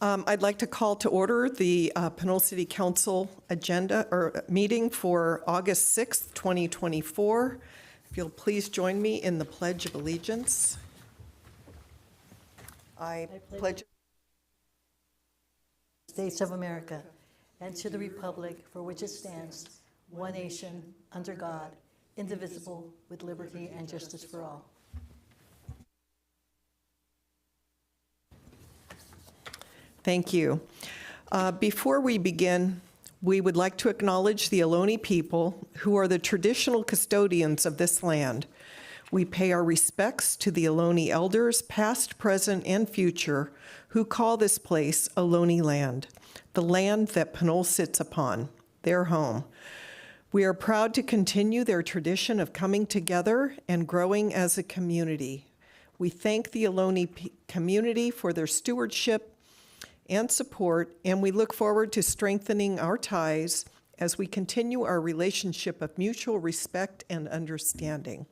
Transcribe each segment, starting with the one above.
I'd like to call to order the Pinole City Council agenda or meeting for August 6th, 2024. If you'll please join me in the Pledge of Allegiance. I pledge States of America and to the republic for which it stands, one nation, under God, indivisible, with liberty and justice for all. Thank you. Before we begin, we would like to acknowledge the Ohlone people who are the traditional custodians of this land. We pay our respects to the Ohlone elders, past, present, and future, who call this place Ohlone land, the land that Pinole sits upon, their home. We are proud to continue their tradition of coming together and growing as a community. We thank the Ohlone community for their stewardship and support, and we look forward to strengthening our ties as we continue our relationship of mutual respect and understanding.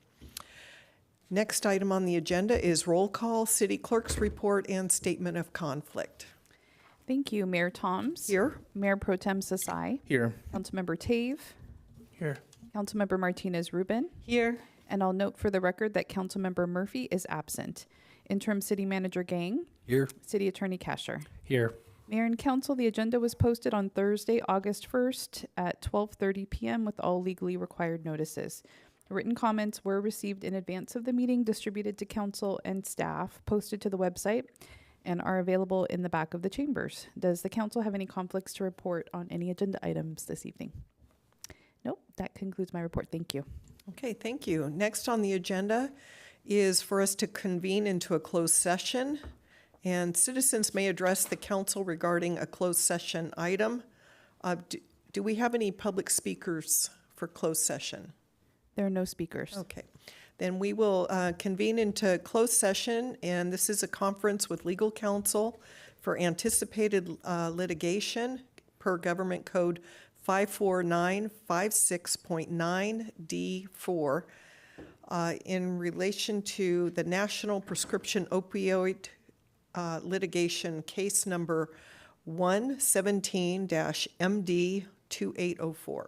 Next item on the agenda is roll call, city clerk's report, and statement of conflict. Thank you, Mayor Toms. Here. Mayor Pro Tem Sasai. Here. Councilmember Tave. Here. Councilmember Martinez Rubin. Here. And I'll note for the record that Councilmember Murphy is absent. Interim City Manager Gang. Here. City Attorney Kasher. Here. Mayor and Council, the agenda was posted on Thursday, August 1st at 12:30 p.m. with all legally required notices. Written comments were received in advance of the meeting, distributed to council and staff, posted to the website, and are available in the back of the chambers. Does the council have any conflicts to report on any agenda items this evening? Nope, that concludes my report. Thank you. Okay, thank you. Next on the agenda is for us to convene into a closed session, and citizens may address the council regarding a closed session item. Do we have any public speakers for closed session? There are no speakers. Okay, then we will convene into closed session, and this is a conference with legal counsel for anticipated litigation per Government Code 54956.9 D4 in relation to the National Prescription Opioid litigation case number 117-MD2804.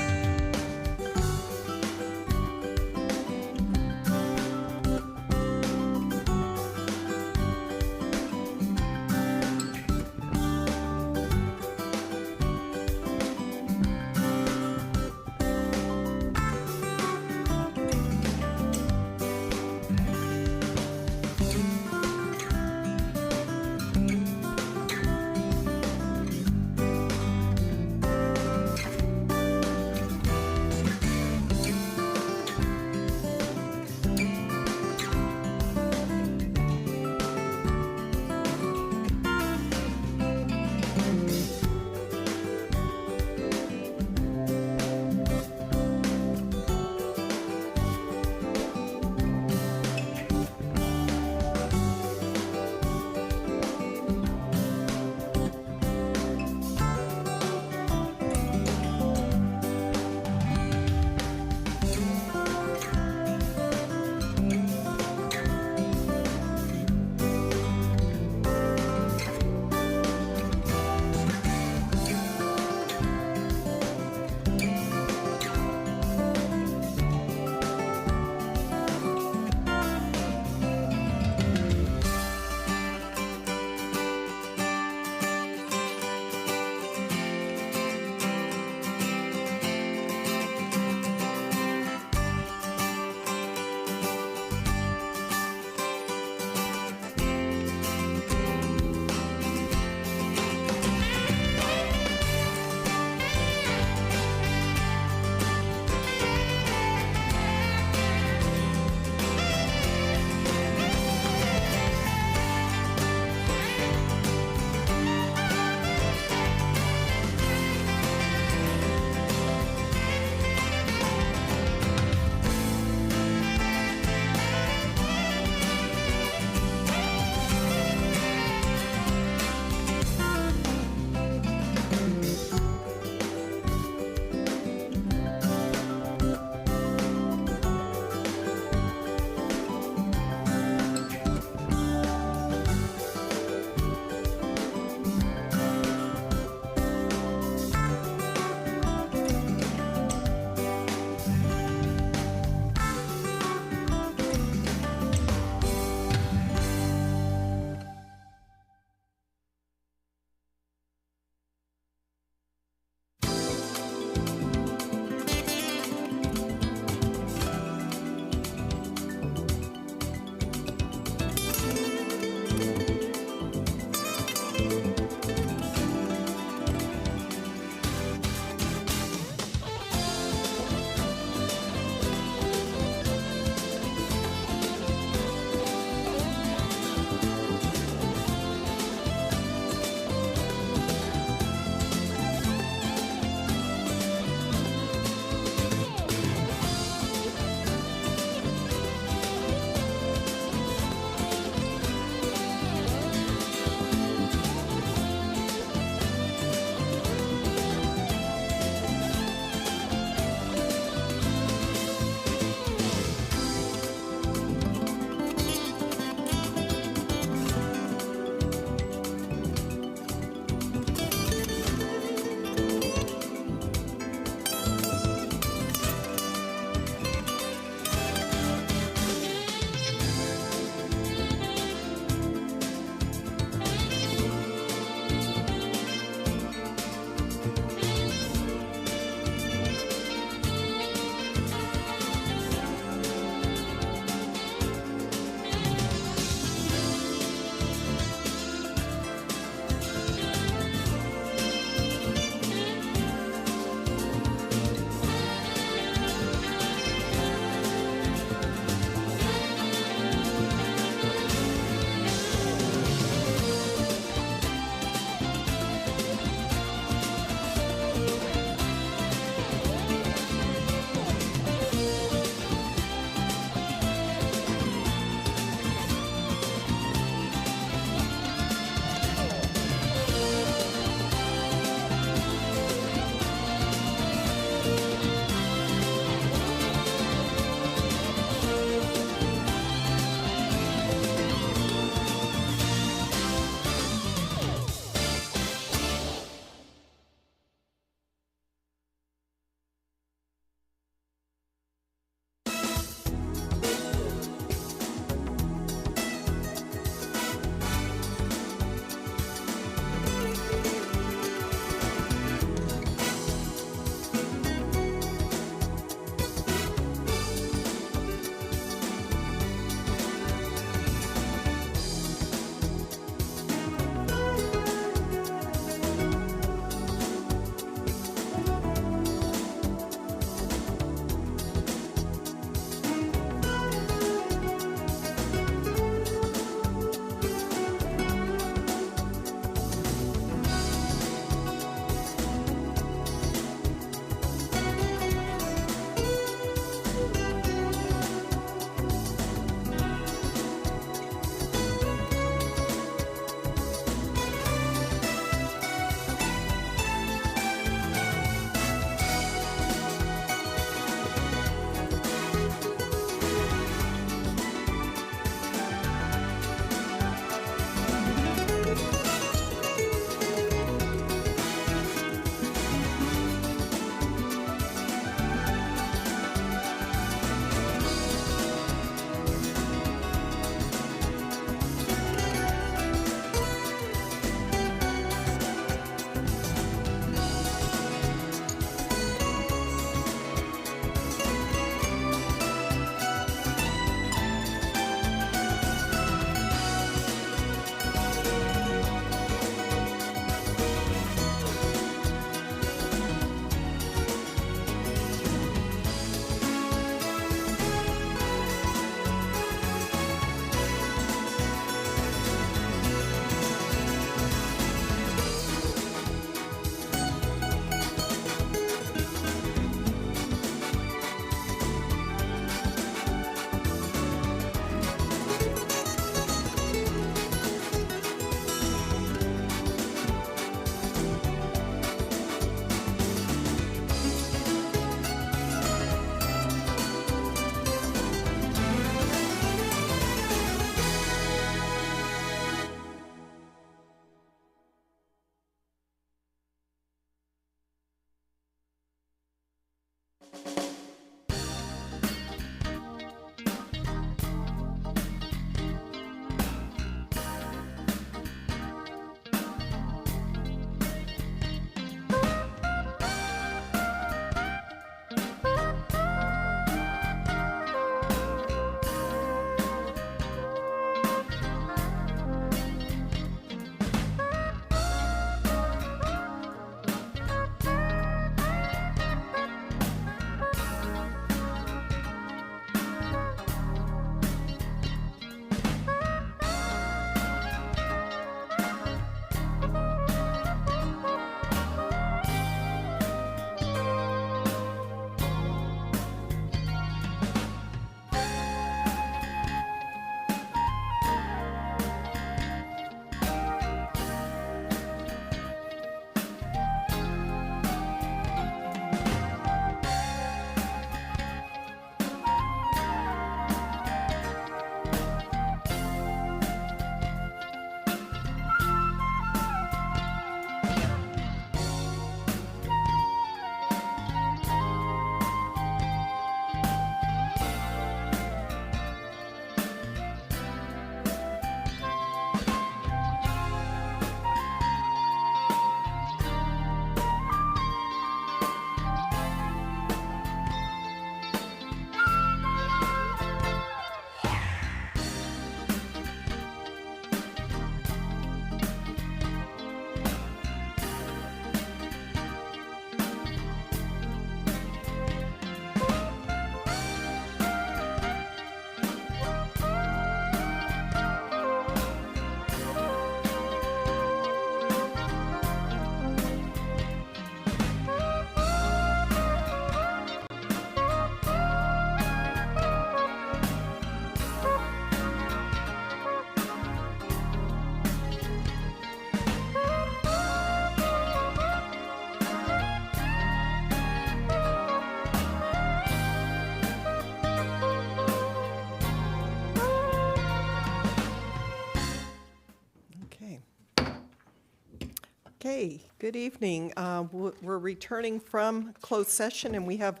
Okay, good evening. We're returning from closed session, and we have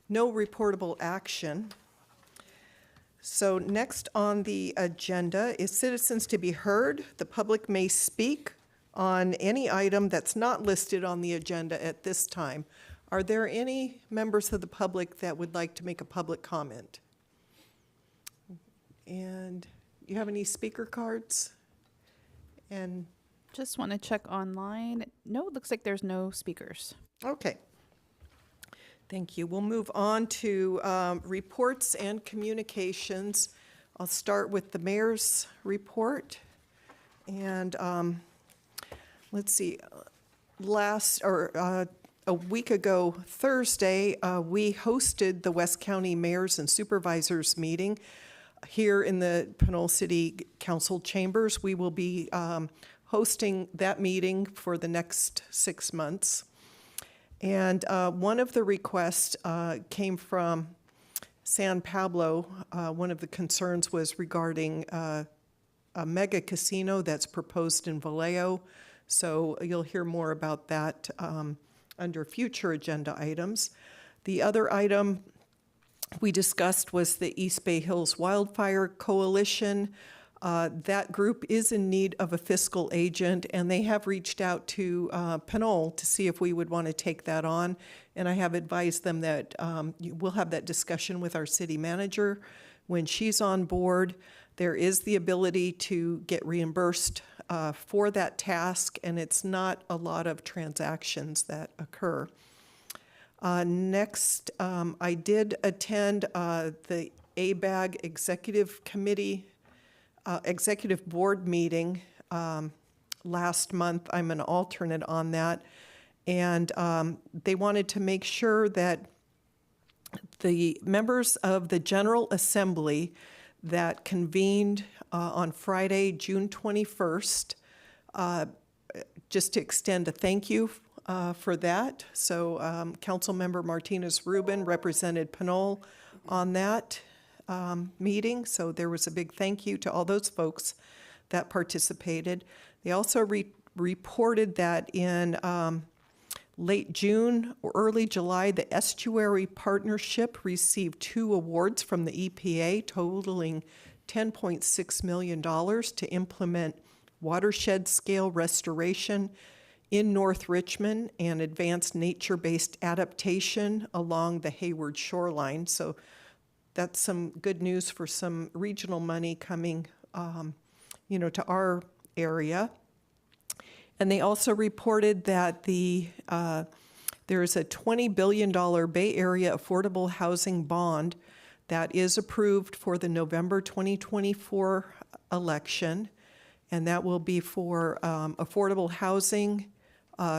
no reportable action. So next on the agenda is citizens to be heard. The public may speak on any item that's not listed on the agenda at this time. Are there any members of the public that would like to make a public comment? And you have any speaker cards? And Just want to check online. No, it looks like there's no speakers. okay. Thank you. We'll move on to reports and communications. I'll start with the mayor's report. And let's see, a week ago Thursday, we hosted the West County Mayors and Supervisors meeting here in the Pinole City Council chambers. We will be hosting that meeting for the next 6 months. And one of the requests came from San Pablo. One of the concerns was regarding a mega casino that's proposed in Vallejo. So you'll hear more about that under future agenda items. The other item we discussed was the East Bay Hills Wildfire Coalition. That group is in need of a fiscal agent, and they have reached out to Pinole to see if we would want to take that on. And I have advised them that we'll have that discussion with our city manager when she's on board. There is the ability to get reimbursed for that task, and it's not a lot of transactions that occur. Next, I did attend the ABAG Executive Committee Executive Board meeting last month. I'm an alternate on that. And they wanted to make sure that the members of the General Assembly that convened on Friday, June 21st, just to extend a thank you for that. So Councilmember Martinez Rubin represented Pinole on that meeting, so there was a big thank you to all those folks that participated. They also reported that in late June or early July, the Estuary Partnership received 2 awards from the EPA totaling $10.6 million to implement watershed-scale restoration in North Richmond and advanced nature-based adaptation along the Hayward shoreline. So that's some good news for some regional money coming, to our area. And they also reported that there is a $20 billion Bay Area affordable housing bond that is approved for the November 2024 election, and that will be for affordable housing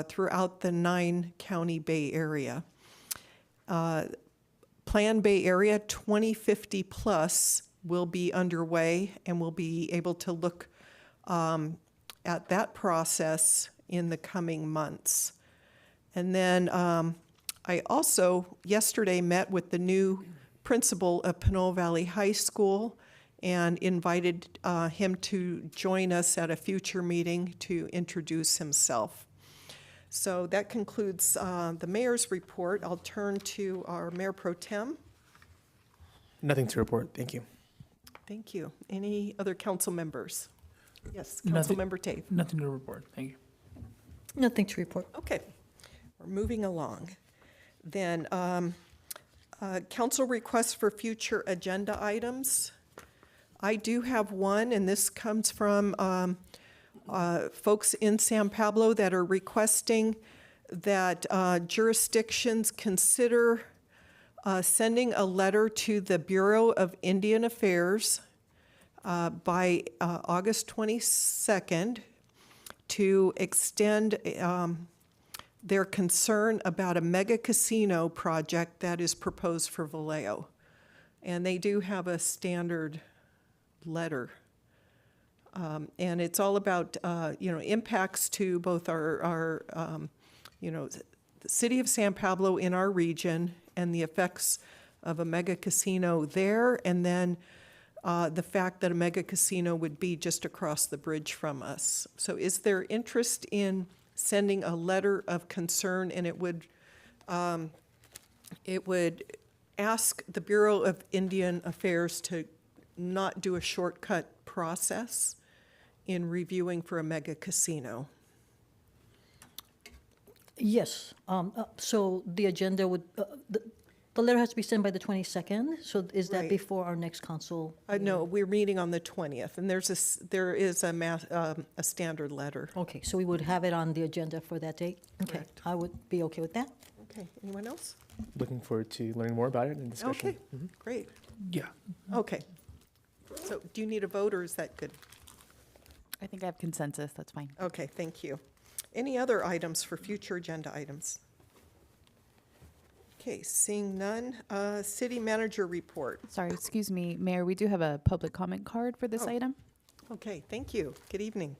throughout the 9-county Bay Area. Plan Bay Area 2050 Plus will be underway, and we'll be able to look at that process in the coming months. And then I also yesterday met with the new principal of Pinole Valley High School and invited him to join us at a future meeting to introduce himself. So that concludes the mayor's report. I'll turn to our Mayor Pro Tem. Nothing to report. Thank you. Thank you. Any other council members? Yes, Nothing. Councilmember Tave. Nothing to report. Thank you. Nothing to report. Okay, we're moving along. Then, council requests for future agenda items. I do have one, and this comes from folks in San Pablo that are requesting that jurisdictions consider sending a letter to the Bureau of Indian Affairs by August 22nd to extend their concern about a mega casino project that is proposed for Vallejo. And they do have a standard letter. And it's all about, impacts to both our the city of San Pablo in our region and the effects of a mega casino there, and then the fact that a mega casino would be just across the bridge from us. So is there interest in sending a letter of concern, and it would ask the Bureau of Indian Affairs to not do a shortcut process in reviewing for a mega casino. Yes, so the agenda would, the letter has to be sent by the 22nd, so is that Right. before our next council? No, we're meeting on the 20th, and there is a standard letter. Okay, so we would have it on the agenda for that date? Okay, Correct. I would be okay with that. Okay, anyone else? Looking forward to learning more about it and discussion. Okay, great. Yeah. Okay. So do you need a vote, or is that good? I think I have consensus. That's fine. Okay, thank you. Any other items for future agenda items? Okay, seeing none, city manager report. Sorry, excuse me, Mayor, we do have a public comment card for this Oh. item. Okay, thank you. Good evening.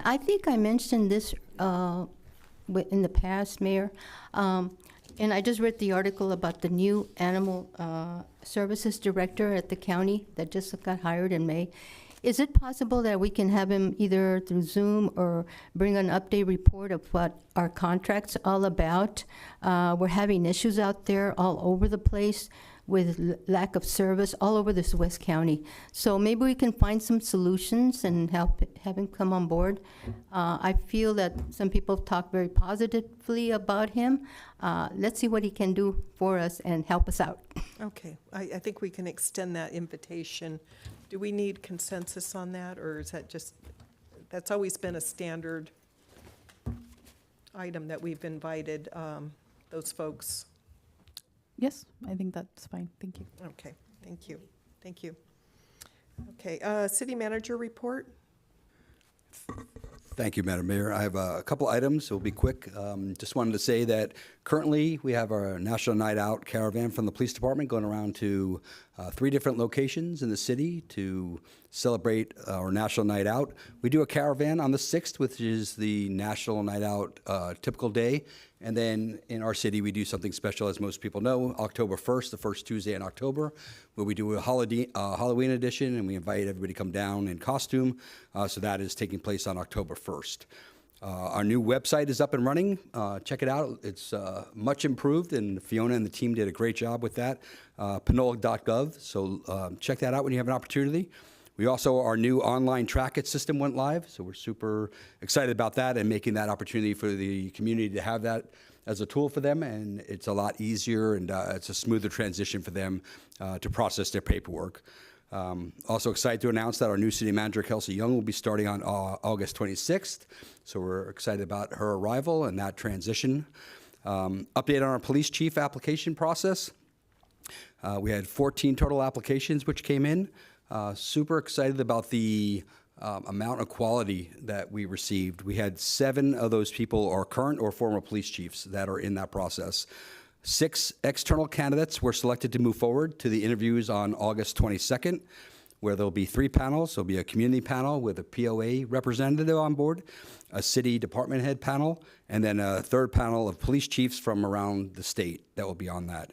I think I mentioned this in the past, Mayor, and I just read the article about the new animal services director at the county that just got hired in May. Is it possible that we can have him either through Zoom or bring an update report of what our contract's all about? We're having issues out there all over the place with lack of service all over this West County. So maybe we can find some solutions and have him come on board. I feel that some people talk very positively about him. Let's see what he can do for us and help us out. Okay, I think we can extend that invitation. Do we need consensus on that, or is that just, that's always been a standard item that we've invited those folks? Yes, I think that's fine. Thank you. Okay, thank you. Thank you. Okay, city manager report? Thank you, Madam Mayor. I have a couple items. It'll be quick. Just wanted to say that currently we have our National Night Out caravan from the police department going around to 3 different locations in the city to celebrate our National Night Out. We do a caravan on the 6th, which is the National Night Out typical day. And then in our city, we do something special, as most people know, October 1st, the first Tuesday in October, where we do a Halloween edition, and we invite everybody to come down in costume. So that is taking place on October 1st. Our new website is up and running. Check it out. It's much improved, and Fiona and the team did a great job with that. Pinole.gov. So check that out when you have an opportunity. We also, our new online track it system went live, so we're super excited about that and making that opportunity for the community to have that as a tool for them, and it's a lot easier and it's a smoother transition for them to process their paperwork. Also excited to announce that our new city manager, Kelsey Young, will be starting on August 26th, so we're excited about her arrival and that transition. Update on our police chief application process. We had 14 total applications which came in. Super excited about the amount of quality that we received. We had 7 of those people are current or former police chiefs that are in that process. 6 external candidates were selected to move forward to the interviews on August 22nd, where there'll be 3 panels. There'll be a community panel with a POA representative on board, a city department head panel, and then a 3rd panel of police chiefs from around the state that will be on that.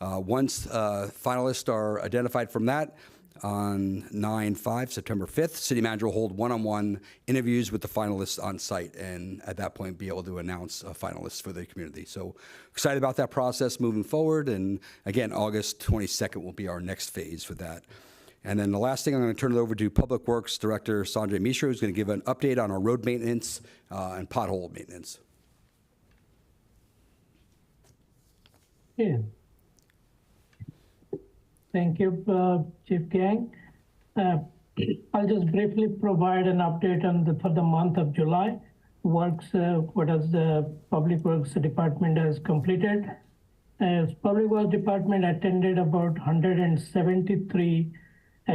Once finalists are identified from that, on 9/5, September 5th, city manager will hold one-on-one interviews with the finalists on site, and at that point be able to announce finalists for the community. So excited about that process moving forward, and again, August 22nd will be our next phase for that. And then the last thing, I'm going to turn it over to Public Works Director Sanjay Mishra, who's going to give an update on our road maintenance and pothole maintenance. Yeah. Thank you, Chief Gang. I'll just briefly provide an update on for the month of July. Works, what has the Public Works Department has completed. Public Works Department attended about 173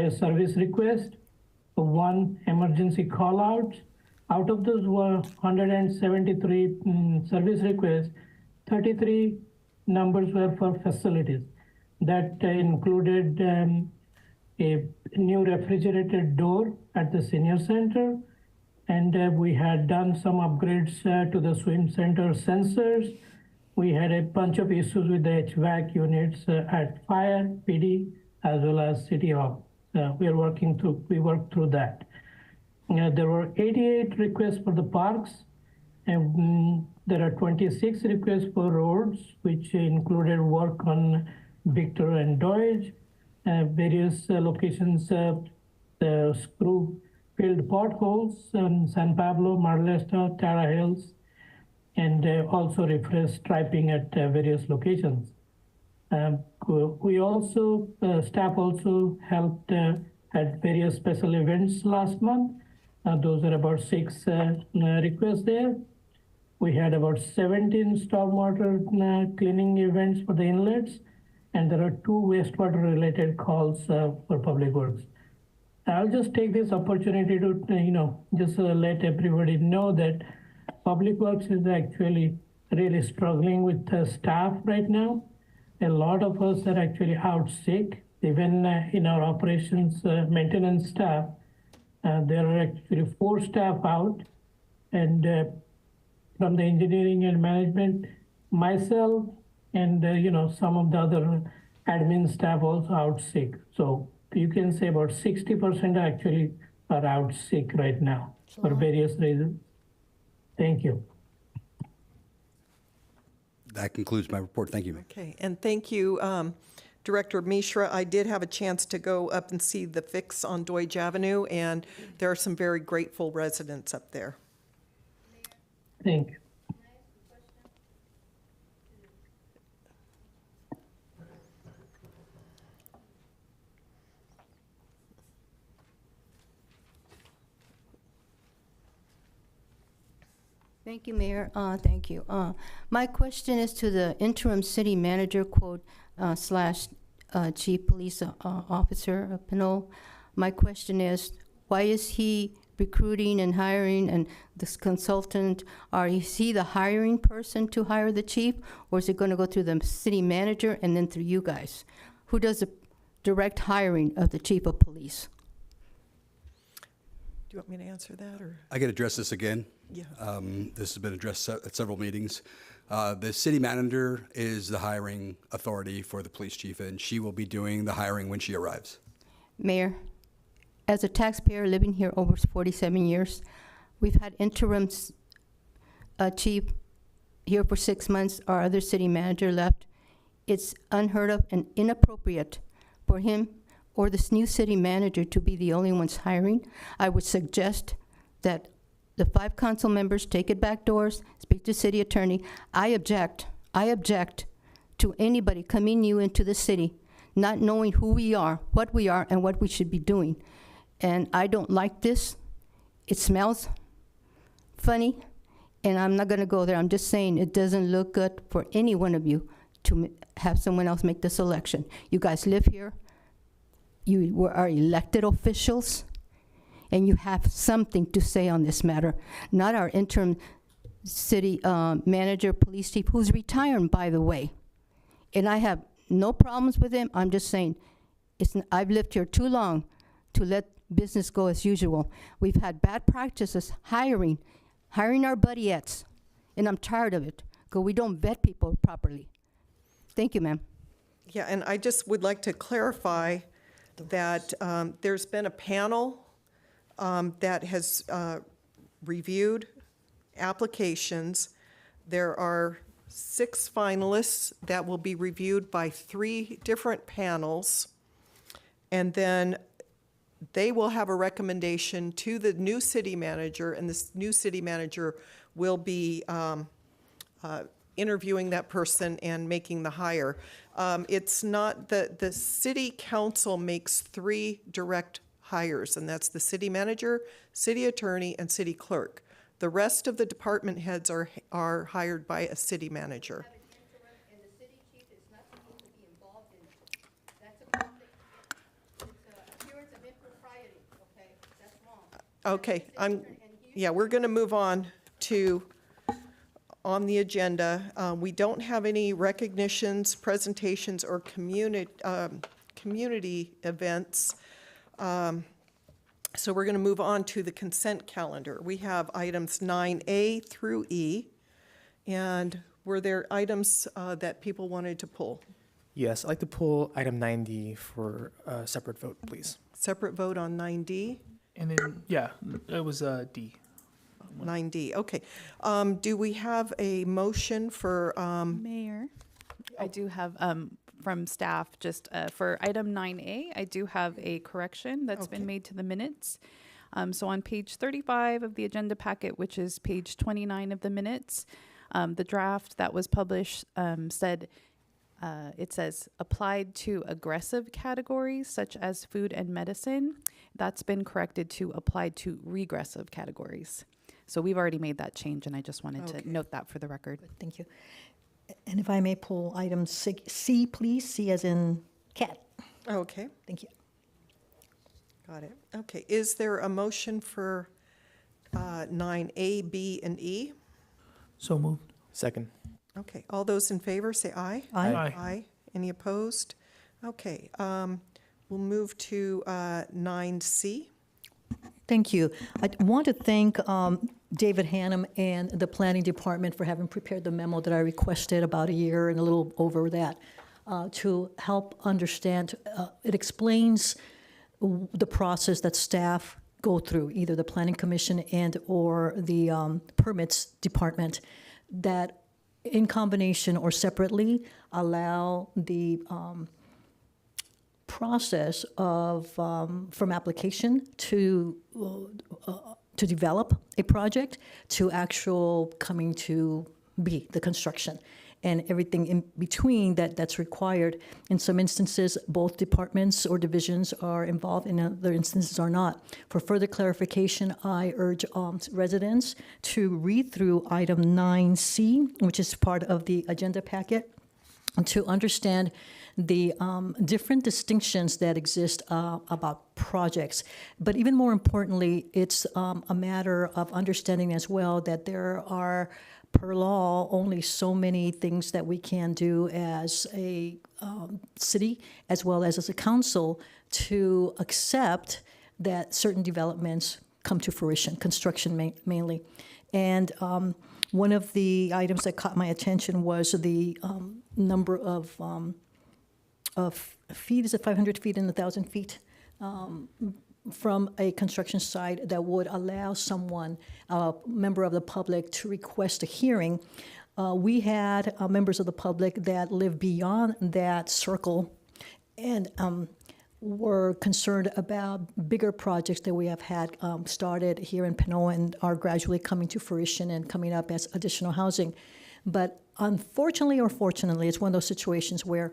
service requests, 1 emergency call out. Out of those were 173 service requests, 33 numbers were for facilities. That included a new refrigerated door at the senior center, and we had done some upgrades to the swim center sensors. We had a bunch of issues with the HVAC units at fire, PD, as well as City Hall. We worked through that. There were 88 requests for the parks, and there are 26 requests for roads, which included work on Victor and Dodge, various locations, the screw-filled potholes in San Pablo, Marlesta, Tara Hills, and also refresh striping at various locations. We also, staff also helped at various special events last month. Those are about 6 requests there. We had about 17 stormwater cleaning events for the inlets, and there are 2 wastewater related calls for public works. I'll just take this opportunity to, just let everybody know that Public Works is actually really struggling with staff right now. A lot of us are actually out sick, even in our operations maintenance staff. There are actually 4 staff out, and from the engineering and management, myself, and some of the other admin staff also out sick. So you can say about 60% actually are out sick right now for various reasons. Thank you. That concludes my report. Thank you. Okay, and thank you, Director Mishra. I did have a chance to go up and see the fix on Deutsch Avenue, and there are some very grateful residents up there. Thank you. Thank you, Mayor. Thank you. My question is to the interim city manager, quote, slash chief police officer, Pinole. My question is, why is he recruiting and hiring and this consultant? Is he the hiring person to hire the chief, or is it going to go through the city manager and then through you guys? Who does the direct hiring of the chief of police? Do you want me to answer that, or? I can address this again. Yeah. This has been addressed at several meetings. The city manager is the hiring authority for the police chief, and she will be doing the hiring when she arrives. Mayor, as a taxpayer living here over 47 years, we've had interim chief here for 6 months. Our other city manager left. It's unheard of and inappropriate for him or this new city manager to be the only ones hiring. I would suggest that the 5 council members take it back doors, speak to city attorney. I object to anybody coming new into the city, not knowing who we are, what we are, and what we should be doing. And I don't like this. It smells funny, and I'm not gonna go there. I'm just saying it doesn't look good for any one of you to have someone else make this election. You guys live here. You are elected officials, and you have something to say on this matter, not our interim city manager, police chief, who's retiring, by the way. And I have no problems with him. I'm just saying, I've lived here too long to let business go as usual. We've had bad practices hiring our buddiettes, and I'm tired of it, because we don't vet people properly. Thank you, ma'am. Yeah, and I just would like to clarify that there's been a panel that has reviewed applications. There are 6 finalists that will be reviewed by 3 different panels, and then they will have a recommendation to the new city manager, and this new city manager will be interviewing that person and making the hire. It's not the city council makes 3 direct hires, and that's the city manager, city attorney, and city clerk. The rest of the department heads are hired by a city manager. And the city chief is not supposed to be involved in it. That's a conflict. It's an appearance of impropriety, okay? That's wrong. Okay, we're going to move on to, on the agenda, we don't have any recognitions, presentations, or community events. So we're going to move on to the consent calendar. We have items 9A through E. And were there items that people wanted to pull? Yes, I'd like to pull item 9D for a separate vote, please. Separate vote on 9D. And then, yeah, it was D. 9D, okay. Do we have a motion for, Mayor, I do have from staff, just for item 9A, I do have a correction that's been Okay. made to the minutes. So on page 35 of the agenda packet, which is page 29 of the minutes, the draft that was published said, it says applied to aggressive categories such as food and medicine. That's been corrected to applied to regressive categories. So we've already made that change, and I just wanted Okay. to note that for the record. Thank you. And if I may pull item C, please, C as in cat. okay, Thank you. got it. Okay, is there a motion for 9A, B, and E? So moved. Second. Okay, all those in favor, say aye. Aye. Aye. Aye. Any opposed? Okay, we'll move to 9C. Thank you. I want to thank David Hannum and the Planning Department for having prepared the memo that I requested about a year and a little over that to help understand. It explains the process that staff go through, either the Planning Commission and or the Permits Department, that in combination or separately allow the process of from application to develop a project to actual coming to be the construction and everything in between that's required. In some instances, both departments or divisions are involved, in other instances are not. For further clarification, I urge residents to read through item 9C, which is part of the agenda packet, to understand the different distinctions that exist about projects. But even more importantly, it's a matter of understanding as well that there are, per law, only so many things that we can do as a city as well as a council to accept that certain developments come to fruition, construction mainly. And one of the items that caught my attention was the number of feet, is it 500 feet and 1,000 feet from a construction site that would allow someone, a member of the public, to request a hearing. We had members of the public that live beyond that circle and were concerned about bigger projects that we have had started here in Pinole and are gradually coming to fruition and coming up as additional housing. But unfortunately or fortunately, it's one of those situations where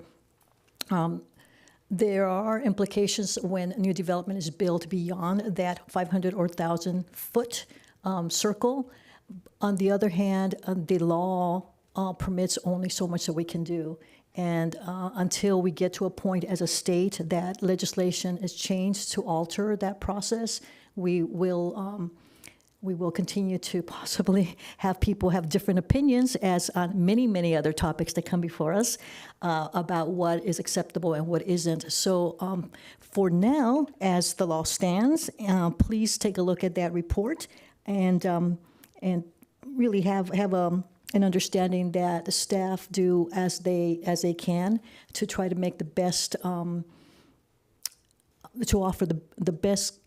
there are implications when new development is built beyond that 500 or 1,000 foot circle. On the other hand, the law permits only so much that we can do. And until we get to a point as a state that legislation is changed to alter that process, we will continue to possibly have people have different opinions, as on many, many other topics that come before us, about what is acceptable and what isn't. So for now, as the law stands, please take a look at that report and really have an understanding that the staff do as they can to try to make the best, to offer the best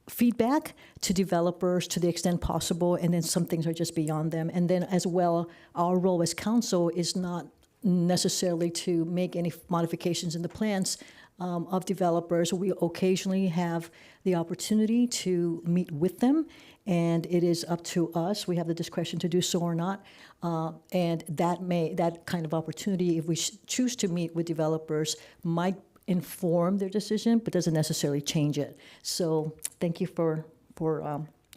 feedback to developers to the extent possible, and then some things are just beyond them. And then as well, our role as council is not necessarily to make any modifications in the plans of developers. We occasionally have the opportunity to meet with them, and it is up to us. We have the discretion to do so or not. And that kind of opportunity, if we choose to meet with developers, might inform their decision, but doesn't necessarily change it. So thank you for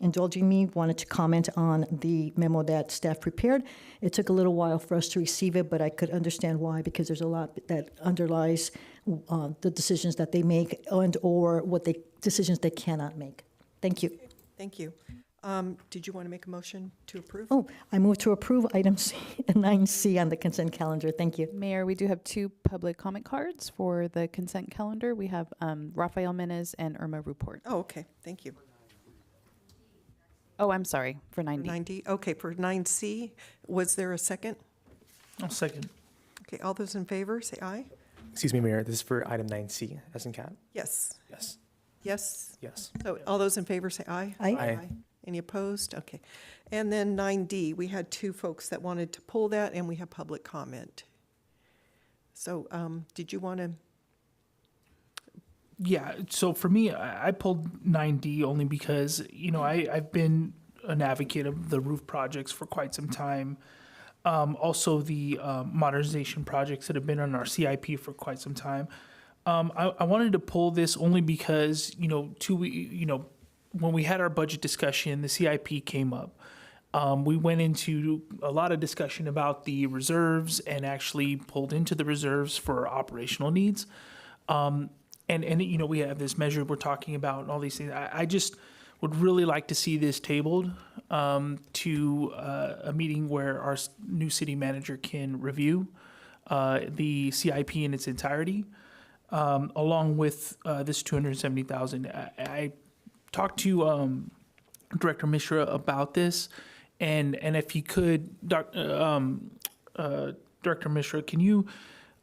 indulging me. Wanted to comment on the memo that staff prepared. It took a little while for us to receive it, but I could understand why, because there's a lot that underlies the decisions that they make and or decisions they cannot make. Thank you. Thank you. Did you want to make a motion to approve? Oh, I move to approve item 9C on the consent calendar. Thank you. Mayor, we do have two public comment cards for the consent calendar. We have Rafael Menez and Irma Ruport. Oh, okay, thank you. Oh, I'm sorry, for For 90. 9D, okay, for 9C, was there a second? I'll second. Okay, all those in favor, say aye. Excuse me, Mayor. This is for item 9C, as in cat. Yes. Yes. Yes? Yes. So all those in favor say aye? Aye. Aye. Any opposed? Okay. And then 9D, we had two folks that wanted to pull that, and we have public comment. So did you want to? Yeah, so for me, I pulled 9D only because, I've been an advocate of the roof projects for quite some time. Also, the modernization projects that have been on our CIP for quite some time. I wanted to pull this only because, when we had our budget discussion, the CIP came up. We went into a lot of discussion about the reserves and actually pulled into the reserves for operational needs. And we have this measure we're talking about and all these things. I just would really like to see this tabled to a meeting where our new city manager can review the CIP in its entirety, along with this 270,000. I talked to Director Mishra about this, and if you could, Director Mishra, can you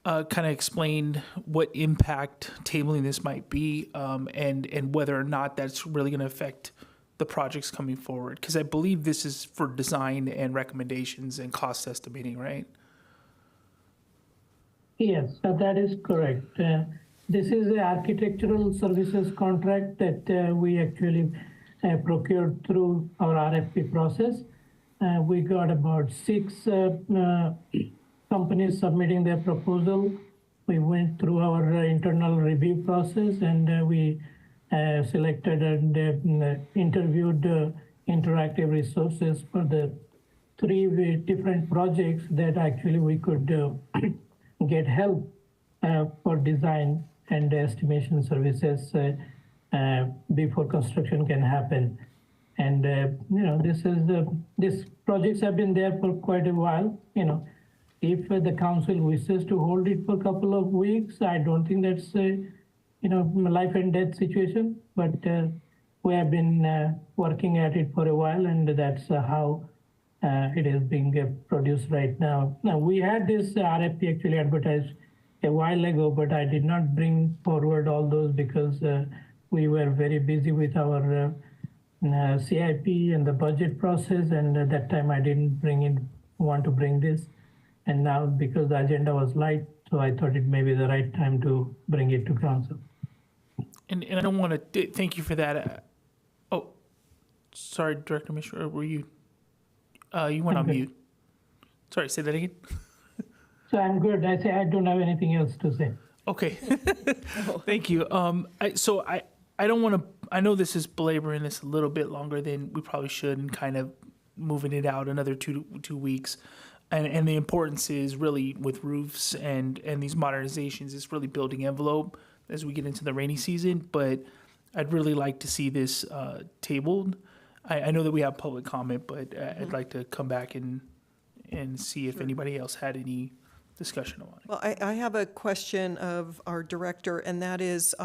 kind of explain what impact tabling this might be, and whether or not that's really going to affect the projects coming forward? Because I believe this is for design and recommendations and cost estimating, right? Yes, that is correct. This is the architectural services contract that we actually procured through our RFP process. We got about 6 companies submitting their proposal. We went through our internal review process, and we selected and interviewed interactive resources for the 3 different projects that actually we could get help for design and estimation services before construction can happen. And these projects have been there for quite a while. If the council wishes to hold it for a couple of weeks, I don't think that's a life and death situation. But we have been working at it for a while, and that's how it is being produced right now. Now, we had this RFP actually advertised a while ago, but I did not bring forward all those because we were very busy with our CIP and the budget process, and at that time I didn't want to bring this. And now, because the agenda was light, so I thought it may be the right time to bring it to council. And I don't want to thank you for that. Oh, sorry, Director Mishra, were you? You went on mute. Sorry, say that again. So I'm good. I don't have anything else to say. Okay, thank you. I don't want to. I know this is belaboring this a little bit longer than we probably should, and kind of moving it out another two weeks. And the importance is really with roofs and these modernizations is really building envelope as we get into the rainy season. But I'd really like to see this tabled. I know that we have public comment, but I'd like to come back and see if anybody else had any discussion on it. Well, I have a question of our director, and that is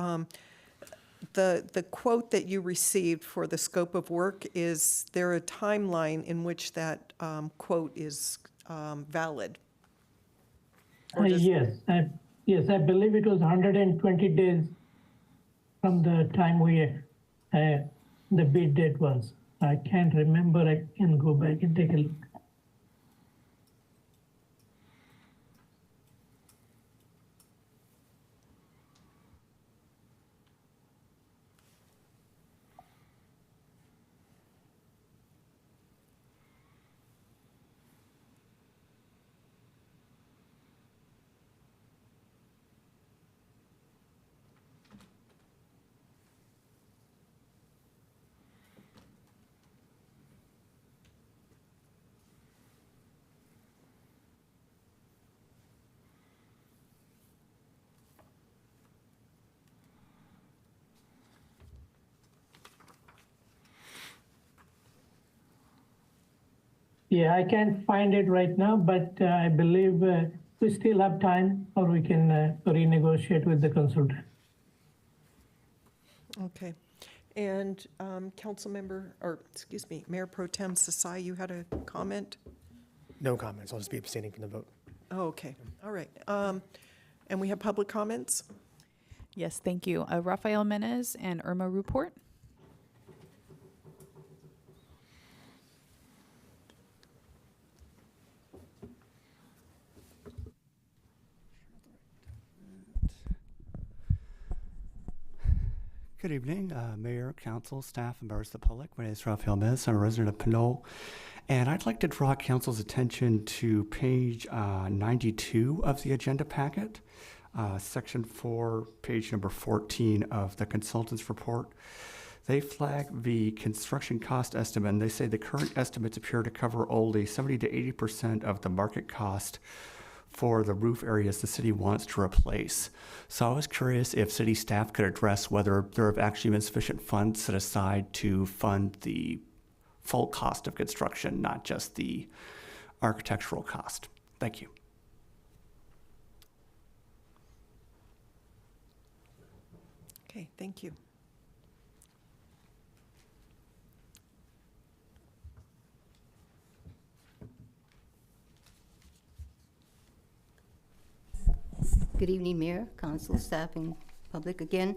the quote that you received for the scope of work. Is there a timeline in which that quote is valid? Or does- Yes, I believe it was 120 days from the time the bid date was. I can't remember. I can go back and take a look. Yeah, I can't find it right now, but I believe we still have time, or we can renegotiate with the consultant. Okay. And Mayor Pro Tem Sasai, you had a comment? No comments. I'll just be abstaining from the vote. Oh, okay. All right. And we have public comments? Yes, thank you. Rafael Menez and Irma Ruport. Good evening, Mayor, Council, staff, and members of the public. My name is Rafael Mez. I'm a resident of Pinole, and I'd like to draw Council's attention to page 92 of the agenda packet, section 4, page number 14 of the consultant's report. They flag the construction cost estimate, and they say the current estimates appear to cover only 70 to 80% of the market cost for the roof areas the city wants to replace. So I was curious if city staff could address whether there have actually been sufficient funds set aside to fund the full cost of construction, not just the architectural cost. Thank you. Okay, thank you. Good evening, Mayor, Council, staff, and public again.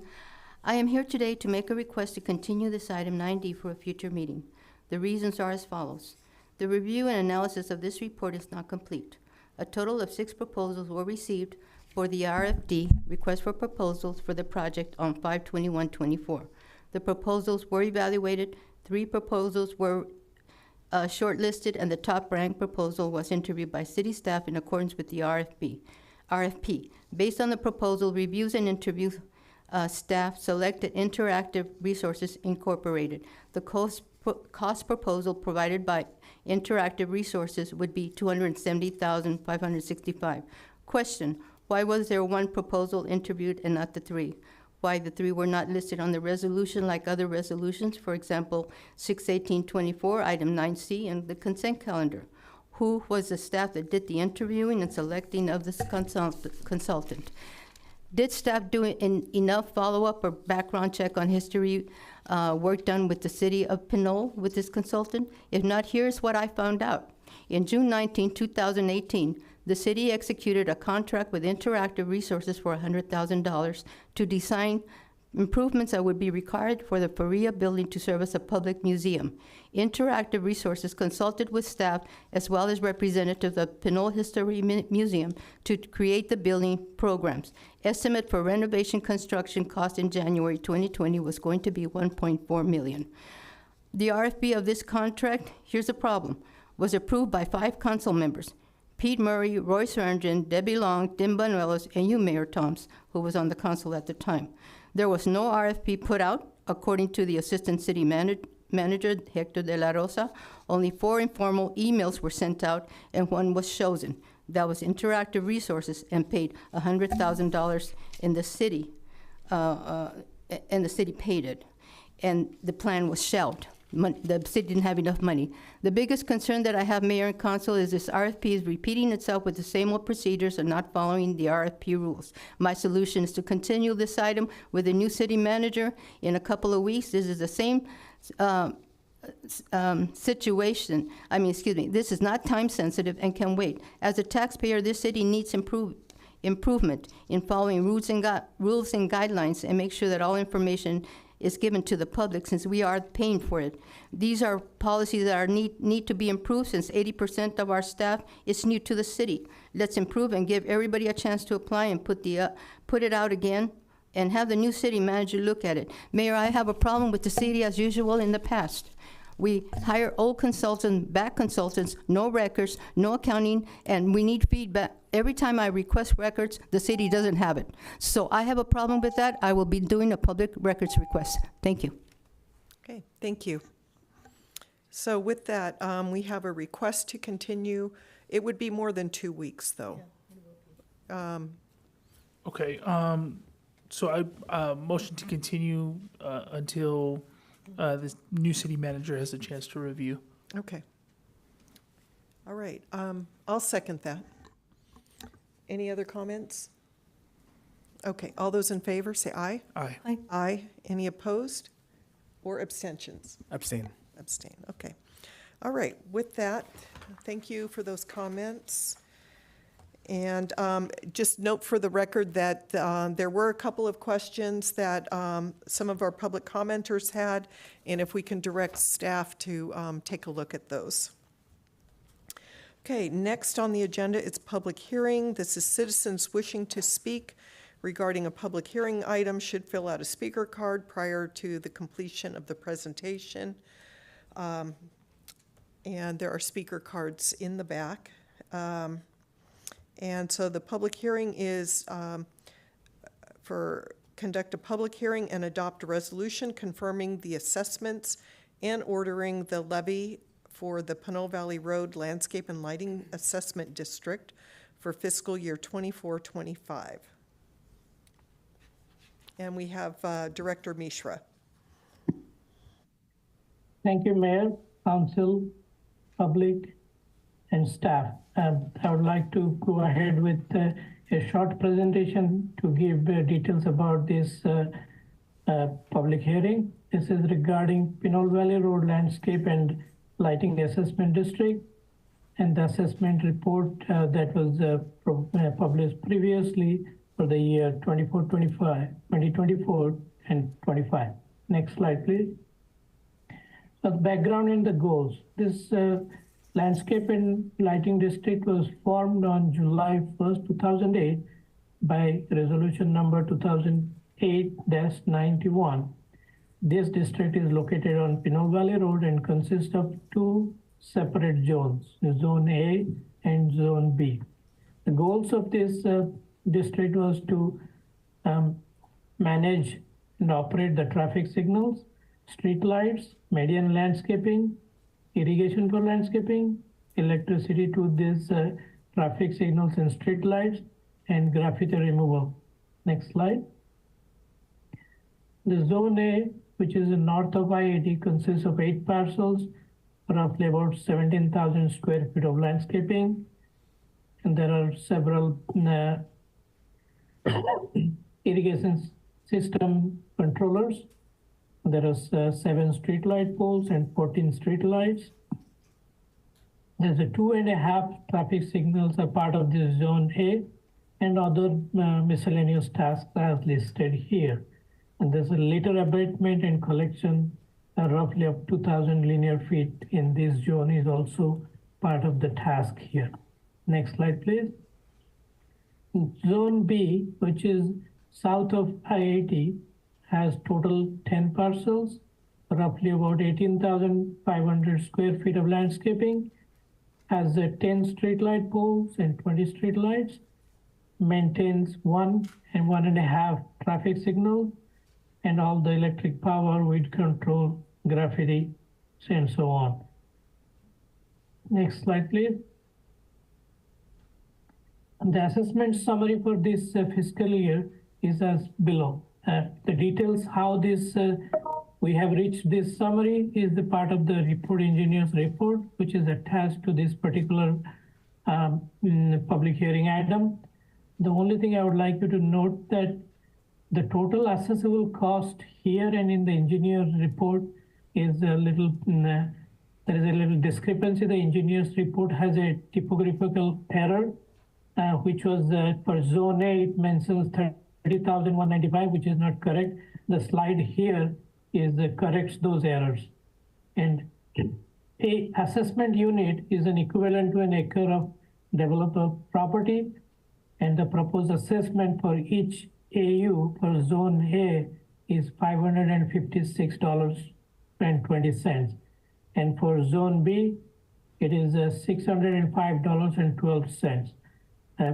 I am here today to make a request to continue this item 9D for a future meeting. The reasons are as follows. The review and analysis of this report is not complete. A total of 6 proposals were received for the RFD, request for proposals for the project on 5/21/24. The proposals were evaluated. 3 proposals were shortlisted, and the top ranked proposal was interviewed by city staff in accordance with the RFP. Based on the proposal, reviews and interview staff selected Interactive Resources Incorporated. The cost proposal provided by Interactive Resources would be $270,565. Question, why was there 1 proposal interviewed and not the 3? Why the 3 were not listed on the resolution like other resolutions, for example, 6/18/24, item 9C, and the consent calendar? Who was the staff that did the interviewing and selecting of this consultant? Did staff do enough follow-up or background check on history work done with the city of Pinole with this consultant? If not, here's what I found out. In June 19, 2018, the city executed a contract with Interactive Resources for $100,000 to design improvements that would be required for the Faria building to serve as a public museum. Interactive Resources consulted with staff as well as representatives of Pinole History Museum to create the building programs. Estimate for renovation construction cost in January 2020 was going to be $1.4 million. The RFP of this contract, here's the problem, was approved by 5 council members: Pete Murray, Roy Sargent, Debbie Long, Tim Banuelos, and you, Mayor Toms, who was on the council at the time. There was no RFP put out, according to the Assistant City Manager, Hector de la Rosa. Only 4 informal emails were sent out, and 1 was chosen. That was Interactive Resources, and paid $100,000 in the city, and the city paid it. And the plan was shelved. The city didn't have enough money. The biggest concern that I have, Mayor and Council, is this RFP is repeating itself with the same old procedures and not following the RFP rules. My solution is to continue this item with a new city manager in a couple of weeks. This is the same situation. This is not time sensitive and can wait. As a taxpayer, this city needs improvement in following rules and guidelines, and make sure that all information is given to the public, since we are paying for it. These are policies that need to be improved, since 80% of our staff is new to the city. Let's improve and give everybody a chance to apply, and put it out again, and have the new city manager look at it. Mayor, I have a problem with the city as usual in the past. We hire old consultants, back consultants, no records, no accounting, and we need feedback. Every time I request records, the city doesn't have it. So I have a problem with that. I will be doing a public records request. Thank you. Okay, thank you. So with that, we have a request to continue. It would be more than 2 weeks, though. Okay, so I motion to continue until this new city manager has a chance to review. Okay. All right, I'll second that. Any other comments? Okay, all those in favor, say aye. Aye. Aye. Any opposed or abstentions? Abstain. Abstain, okay. All right, with that, thank you for those comments. And just note for the record that there were a couple of questions that some of our public commenters had, and if we can direct staff to take a look at those. Okay, next on the agenda is public hearing. This is citizens wishing to speak regarding a public hearing item should fill out a speaker card prior to the completion of the presentation. And there are speaker cards in the back. And so the public hearing is conduct a public hearing and adopt a resolution confirming the assessments and ordering the levy for the Pinole Valley Road Landscape and Lighting Assessment District for fiscal year 24-25. And we have Director Mishra. Thank you, Mayor, Council, public, and staff. I would like to go ahead with a short presentation to give details about this public hearing. This is regarding Pinole Valley Road Landscape and Lighting Assessment District, and the assessment report that was published previously for the year 2024 and 25. Next slide, please. So the background and the goals. This Landscape and Lighting District was formed on July 1st, 2008 by resolution number 2008-91. This district is located on Pinole Valley Road and consists of two separate zones, Zone A and Zone B. The goals of this district was to manage and operate the traffic signals, street lights, median landscaping, irrigation for landscaping, electricity to these traffic signals and street lights, and graffiti removal. Next slide. The Zone A, which is north of I-80, consists of 8 parcels, roughly about 17,000 square feet of landscaping. And there are several irrigation system controllers. There are 7 street light poles and 14 street lights. There's a 2.5 traffic signals are part of this Zone A, and other miscellaneous tasks as listed here. And there's a litter abatement and collection roughly of 2,000 linear feet in this zone is also part of the task here. Next slide, please. Zone B, which is south of I-80, has total 10 parcels, roughly about 18,500 square feet of landscaping, has 10 streetlight poles and 20 streetlights, maintains 1 and 1.5 traffic signals, and all the electric power, weed control, graffiti, and so on. Next slide, please. The assessment summary for this fiscal year is as below. The details how this we have reached this summary is the part of the report engineer's report, which is attached to this particular public hearing item. The only thing I would like you to note that the total assessable cost here and in the engineer's report is a little, there is a little discrepancy. The engineer's report has a typographical error, which was for Zone A, it mentions 30,195, which is not correct. The slide here is corrects those errors. And a assessment unit is an equivalent to an acre of developer property, and the proposed assessment for each AU for Zone A is $556.20. And for Zone B, it is $605.12.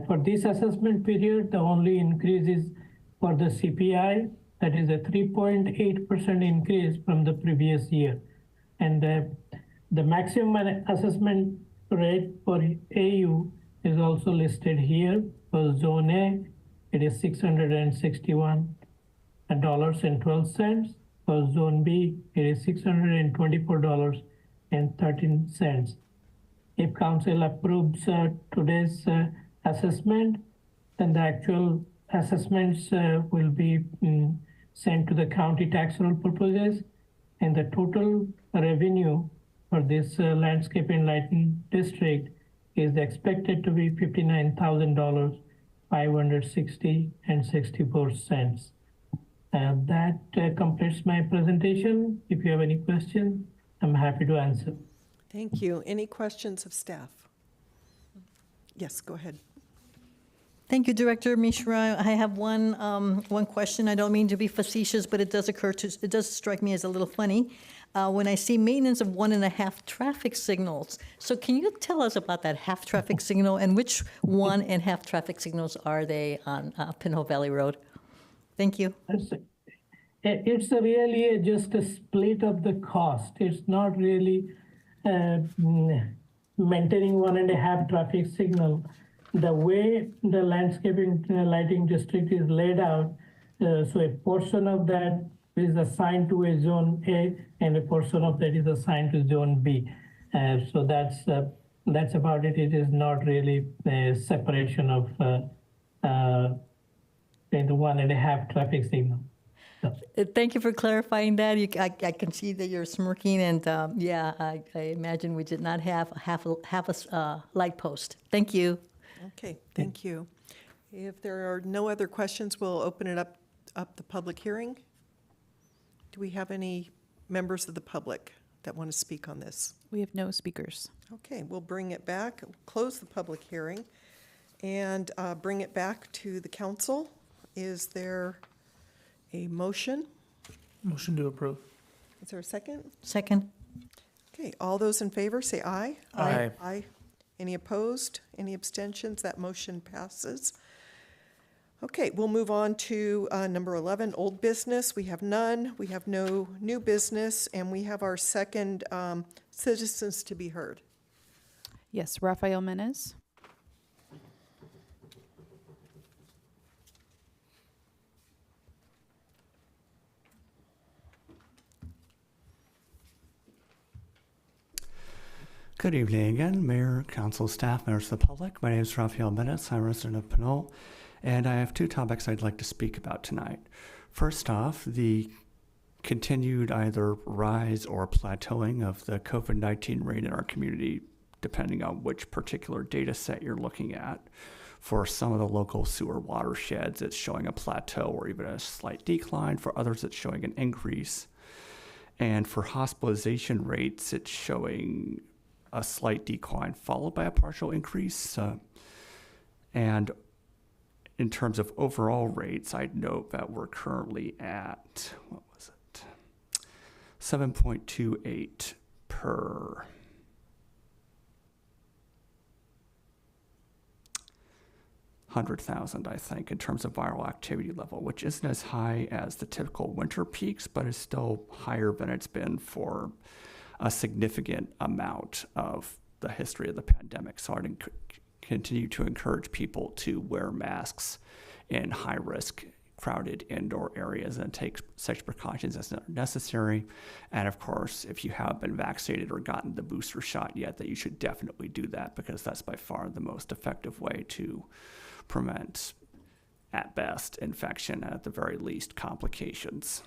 For this assessment period, the only increase is for the CPI, that is a 3.8% increase from the previous year. And the maximum assessment rate for AU is also listed here. For Zone A, it is $661.12. For Zone B, it is $624.13. If council approves today's assessment, then the actual assessments will be sent to the county tax roll purposes, and the total revenue for this landscape and lighting district is expected to be $59,000, $560.64. That completes my presentation. If you have any questions, I'm happy to answer. Thank you. Any questions of staff? Yes, go ahead. Thank you, Director Mishra. I have one question. I don't mean to be facetious, but it does strike me as a little funny when I see maintenance of 1.5 traffic signals. So can you tell us about that half traffic signal and which 1.5 traffic signals are they on Pinole Valley Road? Thank you. It's really just a split of the cost. It's not really maintaining 1.5 traffic signal. The way the landscaping lighting district is laid out, so a portion of that is assigned to a zone A and a portion of that is assigned to zone B. So that's about it. It is not really a separation of the 1.5 traffic signal. Thank you for clarifying that. I can see that you're smirking, and yeah, I imagine we did not have half a light post. Thank you. Okay, thank you. If there are no other questions, we'll open it up the public hearing. Do we have any members of the public that want to speak on this? We have no speakers. Okay, we'll bring it back, close the public hearing, and bring it back to the council. Is there a motion? Motion to approve. Is there a second? Second. Okay, all those in favor, say aye. Aye. Aye. Any opposed? Any abstentions? That motion passes. Okay, we'll move on to number 11, old business. We have none. We have no new business, and we have our second citizens to be heard. Yes, Rafael Menez. Good evening again, Mayor, Council, staff, members of the public. My name is Rafael Menes. I'm a resident of Pinole, and I have two topics I'd like to speak about tonight. First off, the continued either rise or plateauing of the COVID-19 rate in our community, depending on which particular data set you're looking at. For some of the local sewer watersheds, it's showing a plateau or even a slight decline. For others, it's showing an increase. And for hospitalization rates, it's showing a slight decline followed by a partial increase. And in terms of overall rates, I'd note that we're currently at, 7.28 per 100,000, I think, in terms of viral activity level, which isn't as high as the typical winter peaks, but is still higher than it's been for a significant amount of the history of the pandemic. So I'd continue to encourage people to wear masks in high-risk, crowded indoor areas and take such precautions as necessary. And of course, if you have been vaccinated or gotten the booster shot yet, that you should definitely do that, because that's by far the most effective way to prevent, at best, infection, and at the very least, complications.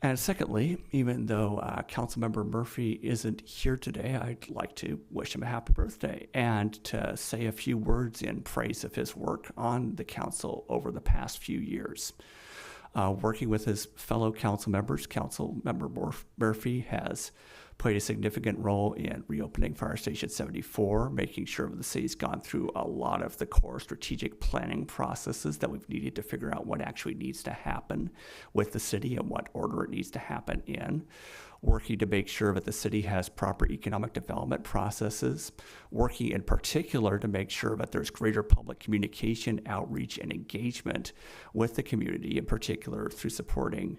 And secondly, even though Councilmember Murphy isn't here today, I'd like to wish him a happy birthday and to say a few words in praise of his work on the council over the past few years. Working with his fellow council members, Councilmember Murphy has played a significant role in reopening Fire Station 74, making sure that the city's gone through a lot of the core strategic planning processes that we've needed to figure out what actually needs to happen with the city and what order it needs to happen in. Working to make sure that the city has proper economic development processes, working in particular to make sure that there's greater public communication, outreach, and engagement with the community, in particular through supporting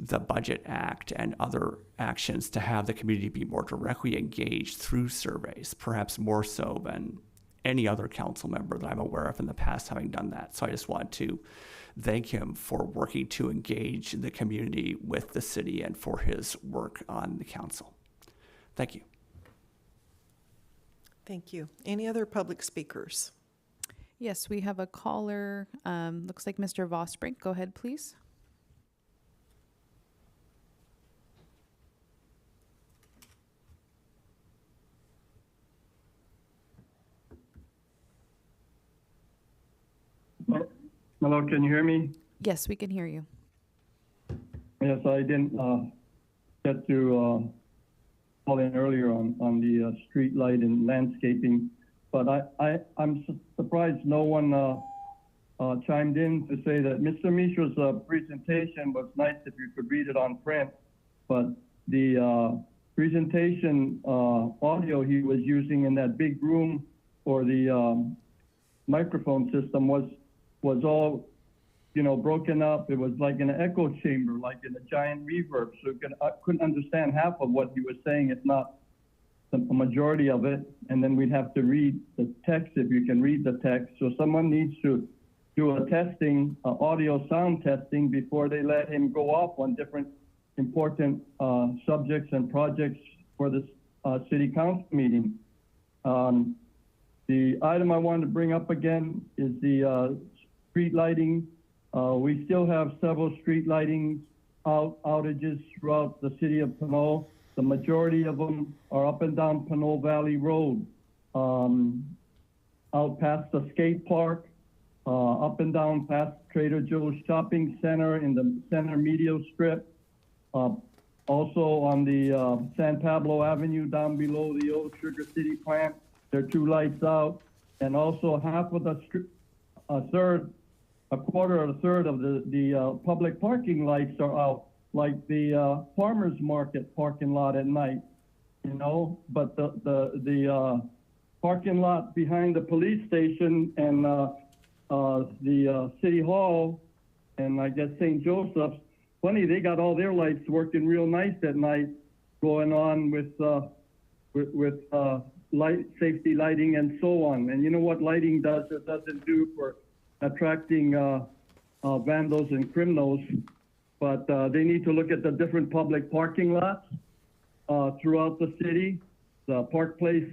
the Budget Act and other actions to have the community be more directly engaged through surveys, perhaps more so than any other council member that I'm aware of in the past having done that. So I just want to thank him for working to engage the community with the city and for his work on the council. Thank you. Thank you. Any other public speakers? Yes, we have a caller. Looks like Mr. Vosbrink. Go ahead, please. Hello, can you hear me? Yes, we can hear you. Yes, I didn't get to call in earlier on the street light and landscaping, but I'm surprised no one chimed in to say that Mr. Mishra's presentation was nice if you could read it on print, but the presentation audio he was using in that big room for the microphone system was all, you know, broken up. It was like in an echo chamber, like in a giant reverb. So I couldn't understand half of what he was saying, if not a majority of it. And then we'd have to read the text if you can read the text. So someone needs to do a testing, audio sound testing, before they let him go off on different important subjects and projects for this city council meeting. The item I wanted to bring up again is the street lighting. We still have several street lighting outages throughout the city of Pinole. The majority of them are up and down Pinole Valley Road, out past the skate park, up and down past Trader Joe's Shopping Center in the center medial strip. Also on the San Pablo Avenue down below the old Sugar City plant, there are 2 lights out. And also half of the a quarter or a third of the public parking lights are out, like the farmer's market parking lot at night, you know. But the parking lot behind the police station and the city hall and I guess St. Joseph's, funny, they got all their lights working real nice at night, going on with light safety lighting and so on. And you know what lighting does or doesn't do for attracting vandals and criminals, but they need to look at the different public parking lots throughout the city, the Park Place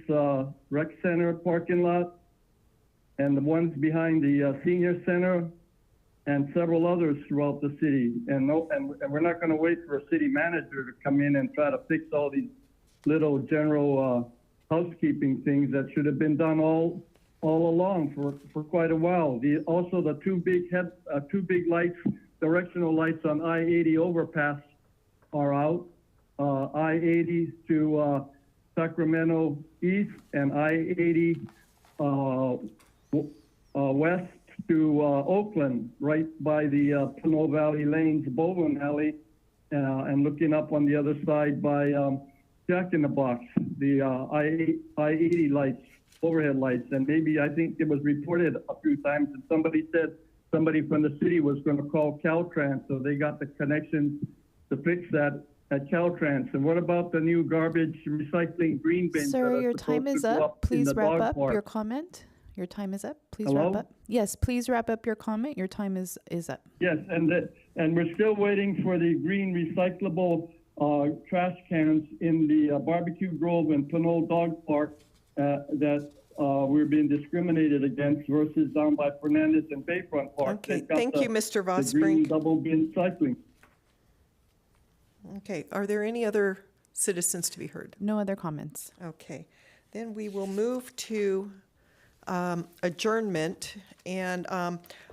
Rec Center parking lot, and the ones behind the Senior Center, and several others throughout the city. And we're not going to wait for a city manager to come in and try to fix all these little general housekeeping things that should have been done all along for quite a while. Also the two big lights, directional lights on I-80 overpass are out. I-80 to Sacramento East and I-80 west to Oakland, right by the Pinole Valley Lanes bowling alley, and looking up on the other side by Jack in the Box, the I-80 lights, overhead lights. And maybe, I think it was reported a few times that somebody said somebody from the city was going to call Caltrans, so they got the connections to fix that at Caltrans. And what about the new garbage recycling green bins? Sir, your time is up. Please wrap up your comment. Your time is up. Please wrap up. Yes, please wrap up your comment. Your time is up. Yes, and we're still waiting for the green recyclable trash cans in the Barbecue Grove and Pinole Dog Park that we're being discriminated against versus down by Fernandez and Bayfront Park. Okay, thank you, Mr. The green Vosbrink. double bin cycling. Okay, are there any other citizens to be heard? No other comments. Okay, then we will move to adjournment, and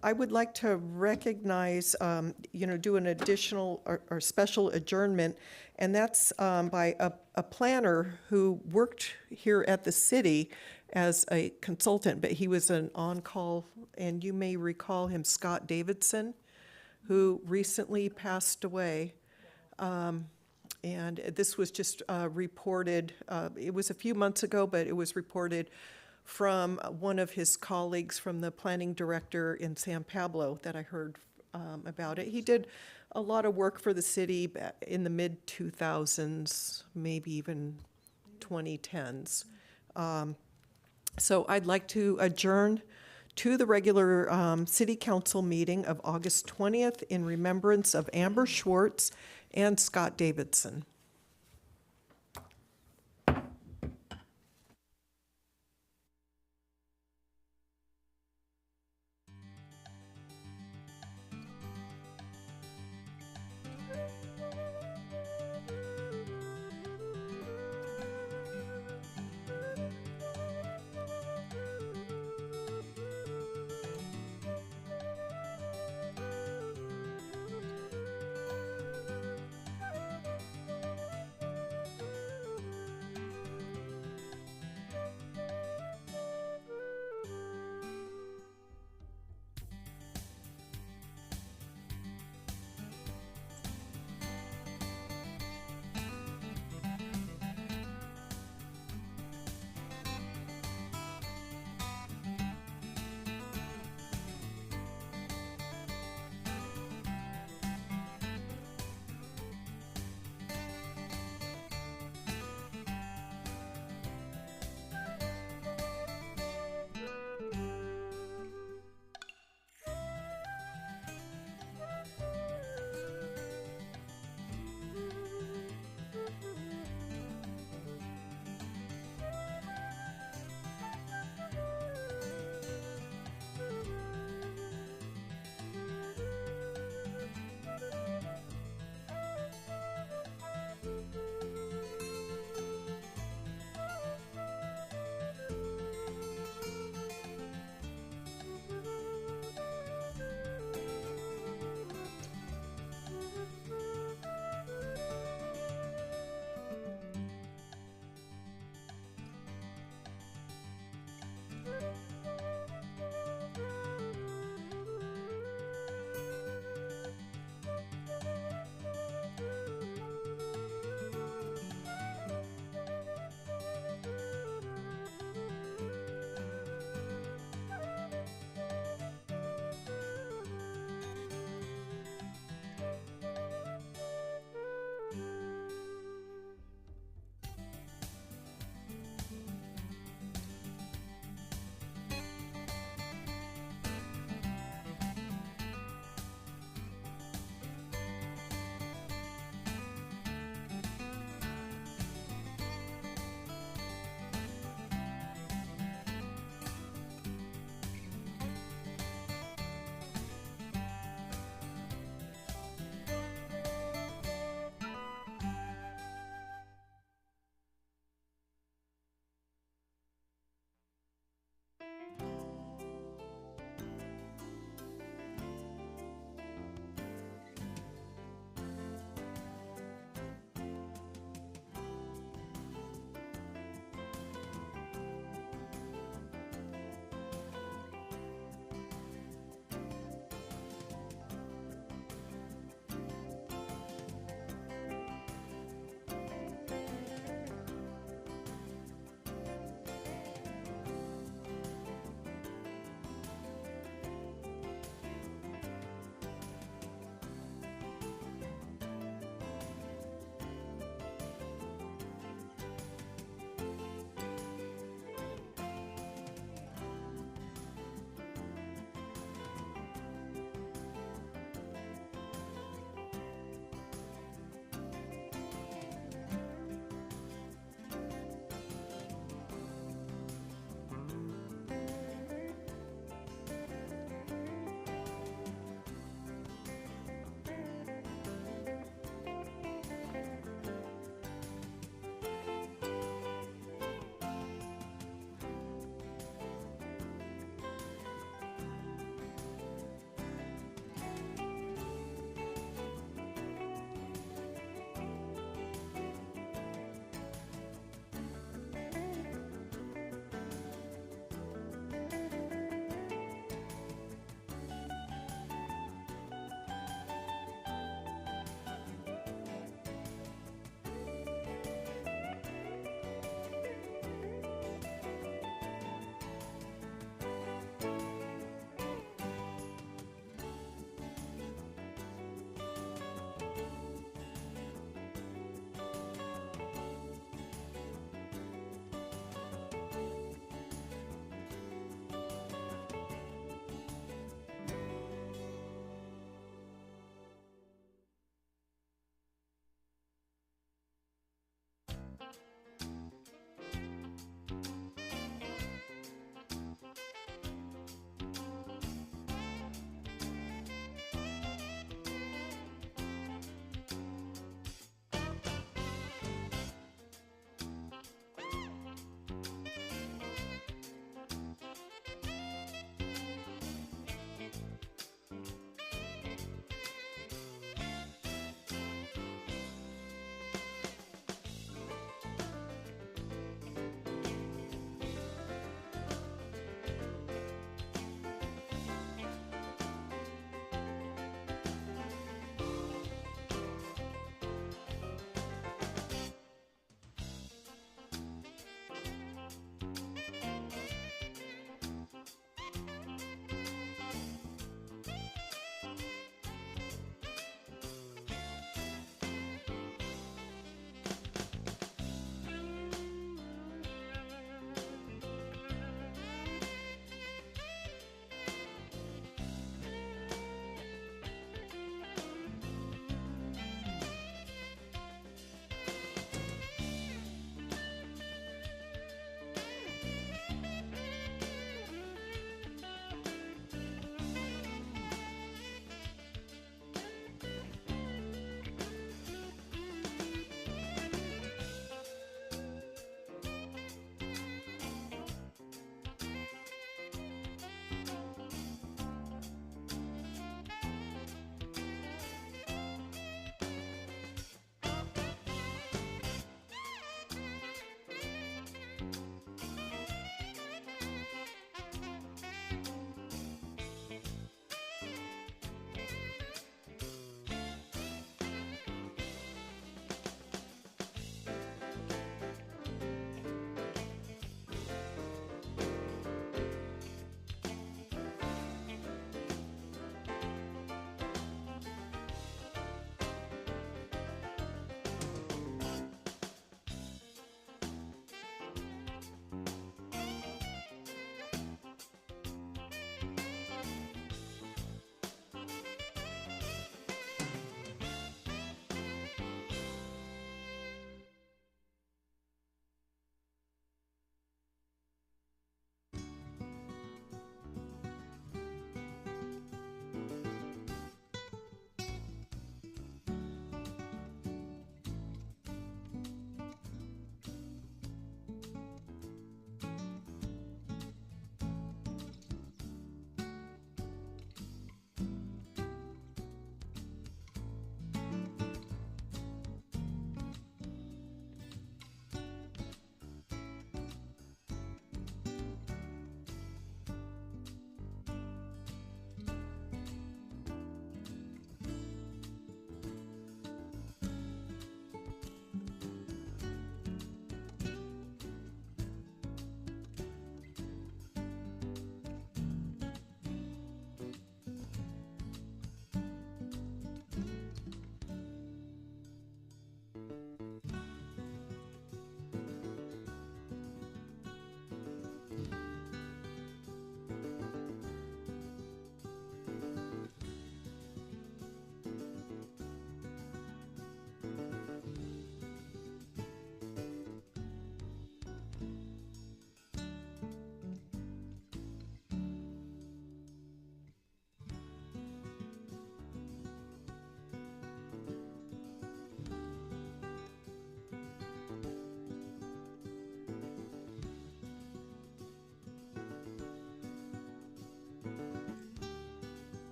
I would like to recognize, do an additional or special adjournment, and that's by a planner who worked here at the city as a consultant, but he was an on-call, and you may recall him, Scott Davidson, who recently passed away. And this was just reported, it was a few months ago, but it was reported from one of his colleagues from the planning director in San Pablo that I heard about it. He did a lot of work for the city in the mid-2000s, maybe even 2010s. So I'd like to adjourn to the regular city council meeting of August 20th in remembrance of Amber Schwartz and Scott Davidson.